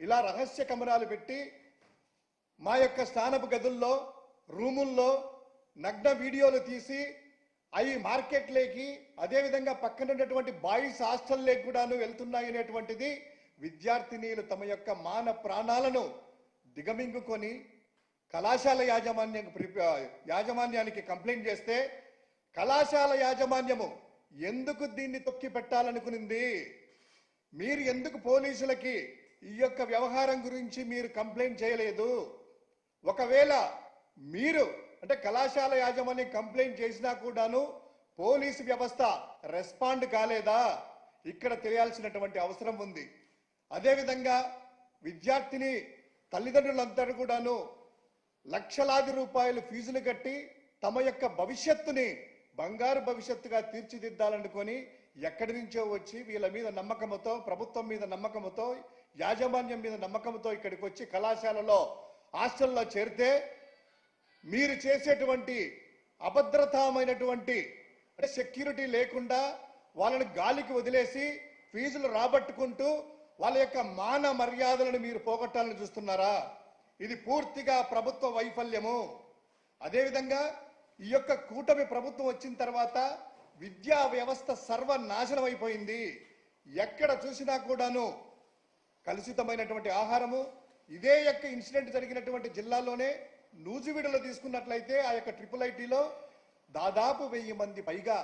ఇలా రహస్య కెమెరాలు పెట్టి మా యొక్క స్నానపు గదుల్లో రూముల్లో నగ్న వీడియోలు తీసి అవి మార్కెట్లోకి అదేవిధంగా పక్కన ఉన్నటువంటి బాయ్స్ హాస్టల్లోకి కూడాను వెళ్తున్నాయి అనేటువంటిది విద్యార్థినీలు తమ యొక్క మాన ప్రాణాలను దిగమింగుకొని కళాశాల యాజమాన్యానికి కంప్లైంట్ చేస్తే కళాశాల యాజమాన్యము ఎందుకు దీన్ని తొక్కి పెట్టాలనుకునింది? మీరు ఎందుకు పోలీసులకి ఈ యొక్క వ్యవహారం గురించి మీరు కంప్లైంట్ చేయలేదు? ఒకవేళ మీరు అంటే కళాశాల యాజమాన్యం కంప్లైంట్ చేసినా కూడాను పోలీసు వ్యవస్థ రెస్పాండ్ కాలేదా? ఇక్కడ తెలియాల్సినటువంటి అవసరం ఉంది. అదేవిధంగా విద్యార్థిని తల్లిదండ్రులందరూ కూడాను లక్షలాది రూపాయలు ఫీజులు కట్టి తమ యొక్క భవిష్యత్తుని బంగారు భవిష్యత్తుగా తీర్చిదిద్దాలనుకొని ఎక్కడి నుంచో వచ్చి వీళ్ళ మీద నమ్మకంతో, ప్రభుత్వం మీద నమ్మకంతో, యాజమాన్యం మీద నమ్మకంతో ఇక్కడికి వచ్చి కళాశాలలో హాస్టల్లో చేరితే మీరు చేసేటువంటి అభద్రతామైనటువంటి అంటే సెక్యూరిటీ లేకుండా వాళ్ళని గాలికి వదిలేసి ఫీజులు రాబట్టుకుంటూ వాళ్ళ యొక్క మాన మర్యాదలను మీరు పోగొట్టాలని చూస్తున్నారా? ఇది పూర్తిగా ప్రభుత్వ వైఫల్యము. అదేవిధంగా ఈ యొక్క కూటమి ప్రభుత్వం వచ్చిన తర్వాత విద్యా వ్యవస్థ సర్వనాశనం అయిపోయింది. ఎక్కడ చూసినా కూడాను కలుషితమైనటువంటి ఆహారము. ఇదే యొక్క ఇన్సిడెంట్ జరిగినటువంటి జిల్లాలోనే నూజివీడులో తీసుకున్నట్లయితే ఆ యొక్క IIITలో దాదాపు 1000 మంది పైగా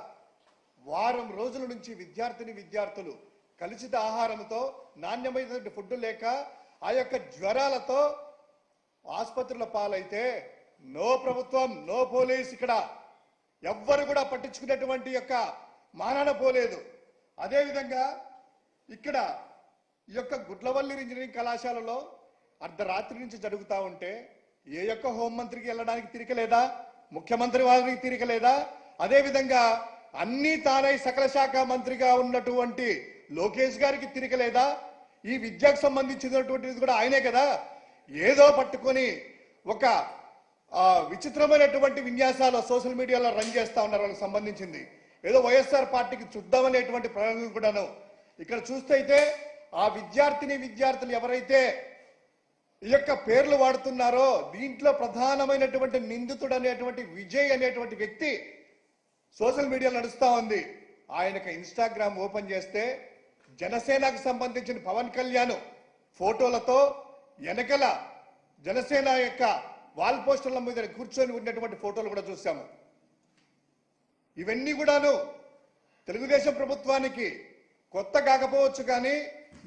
వారం రోజుల నుంచి విద్యార్థులు కలుషిత ఆహారంతో, నాణ్యమైనటువంటి ఫుడ్ లేక ఆ యొక్క జ్వరాలతో ఆసుపత్రుల పాలైతే నో ప్రభుత్వం, నో పోలీస్, ఇక్కడ ఎవ్వరు కూడా పట్టించుకునేటువంటి యొక్క మానాన పోలేదు. అదేవిధంగా ఇక్కడ ఈ యొక్క గుడ్లవల్లి ఇంజనీరింగ్ కళాశాలలో అర్ధరాత్రి నుంచి జరుగుతూ ఉంటే ఏ యొక్క హోంమంత్రికి వెళ్ళడానికి తిరిగలేదా? ముఖ్యమంత్రి వారికి తిరిగలేదా? అదేవిధంగా అన్ని తానై సకల శాఖ మంత్రిగా ఉన్నటువంటి లోకేష్ గారికి తిరగలేదా? ఈ విద్యకు సంబంధించినటువంటిది కూడా ఆయనే కదా. ఏదో పట్టుకొని ఒక విచిత్రమైనటువంటి విన్యాసాలు సోషల్ మీడియాలో రన్ చేస్తా ఉన్నారు. వాళ్ళకి సంబంధించింది ఏదో వైఎస్ఆర్ పార్టీకి చూద్దామనేటువంటి ప్రయోగం కూడాను. ఇక్కడ చూస్తే అయితే ఆ విద్యార్థులు ఎవరైతే ఈ యొక్క పేర్లు వాడుతున్నారో దీంట్లో ప్రధానమైనటువంటి నిందితుడు అనేటువంటి విజయ్ అనేటువంటి వ్యక్తి సోషల్ మీడియాలో నడుస్తా ఉంది. ఆయనకు ఇన్స్టాగ్రామ్ ఓపెన్ చేస్తే జనసేనకు సంబంధించిన పవన్ కళ్యాణ్ ఫోటోలతో వెనకల జనసేన యొక్క వాల్ పోస్టర్ల మీద కూర్చొని ఉన్నటువంటి ఫోటోలు కూడా చూసాము. ఇవన్నీ కూడాను తెలుగుదేశం ప్రభుత్వానికి కొత్త కాకపోవచ్చు, కానీ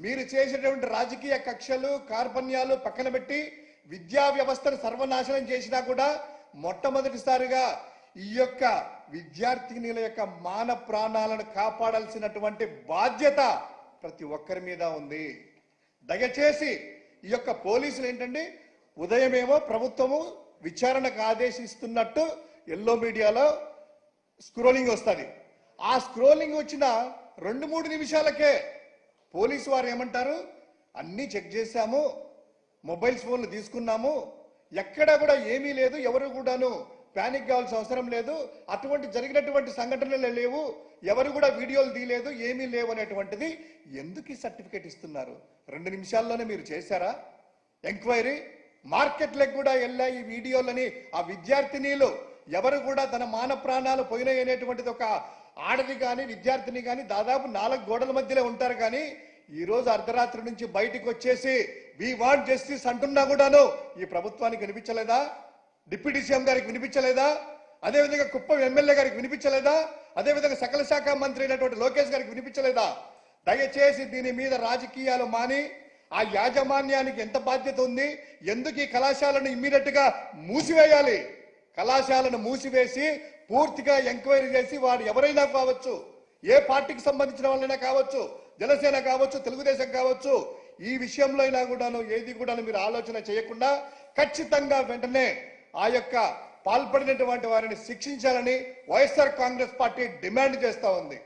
మీరు చేసేటువంటి రాజకీయ కక్షలు కార్పణ్యాలు పక్కన పెట్టి విద్యా వ్యవస్థను సర్వనాశనం చేసినా కూడా మొట్టమొదటిసారిగా ఈ యొక్క విద్యార్థినుల యొక్క మాన ప్రాణాలను కాపాడాల్సినటువంటి బాధ్యత ప్రతి ఒక్కరి మీద ఉంది. దయచేసి ఈ యొక్క పోలీసులు ఏంటండి, ఉదయమేమో ప్రభుత్వము విచారణకు ఆదేశిస్తున్నట్టు ఎల్లో మీడియాలో స్క్రోలింగ్ వస్తుంది. ఆ స్క్రోలింగ్ వచ్చిన 2-3 నిమిషాలకే పోలీసు వారు ఏమంటారు, అన్నీ చెక్ చేశాము, మొబైల్స్ ఫోన్లు తీసుకున్నాము, ఎక్కడా కూడా ఏమీ లేదు, ఎవరు కూడాను ప్యానిక్ కావాల్సిన అవసరం లేదు, అటువంటి జరిగినటువంటి సంఘటనలు లేవు, ఎవరు కూడా వీడియోలు తీయలేదు, ఏమీ లేవు అనేటువంటిది ఎందుకు ఈ సర్టిఫికేట్ ఇస్తున్నారు? 2 నిమిషాల్లోనే మీరు చేశారా ఎంక్వైరీ? మార్కెట్లకు కూడా వెళ్ళా ఈ వీడియోలని. ఆ విద్యార్థినీలు ఎవరు కూడా తన మాన ప్రాణాలు పోయినాయి అనేటువంటిది ఒక ఆడది కానీ విద్యార్థిని కానీ దాదాపు 4 గోడల మధ్యలో ఉంటారు. కానీ ఈ రోజు అర్ధరాత్రి నుంచి బయటికి వచ్చేసి వి వాంట్ జస్టిస్ అంటున్నా కూడాను ఈ ప్రభుత్వానికి వినిపించలేదా? డిప్యూటీ సీఎం గారికి వినిపించలేదా? అదేవిధంగా కుప్పం ఎమ్మెల్యే గారికి వినిపించలేదా? అదేవిధంగా సకల శాఖ మంత్రి అయినటువంటి లోకేష్ గారికి వినిపించలేదా? దయచేసి దీని మీద రాజకీయాలు మాని ఆ యాజమాన్యానికి ఎంత బాధ్యత ఉంది? ఎందుకు ఈ కళాశాలను ఇమ్మీడియట్ గా మూసివేయాలి? కళాశాలను మూసివేసి పూర్తిగా ఎంక్వైరీ చేసి వారు ఎవరైనా కావచ్చు, ఏ పార్టీకి సంబంధించిన వాళ్ళైనా కావచ్చు, జనసేన కావచ్చు, తెలుగుదేశం కావచ్చు, ఈ విషయంలో అయినా కూడాను ఏది కూడా మీరు ఆలోచన చేయకుండా ఖచ్చితంగా వెంటనే ఆ యొక్క పాల్పడినటువంటి వారిని శిక్షించాలని వైఎస్ఆర్ కాంగ్రెస్ పార్టీ డిమాండ్ చేస్తా ఉంది.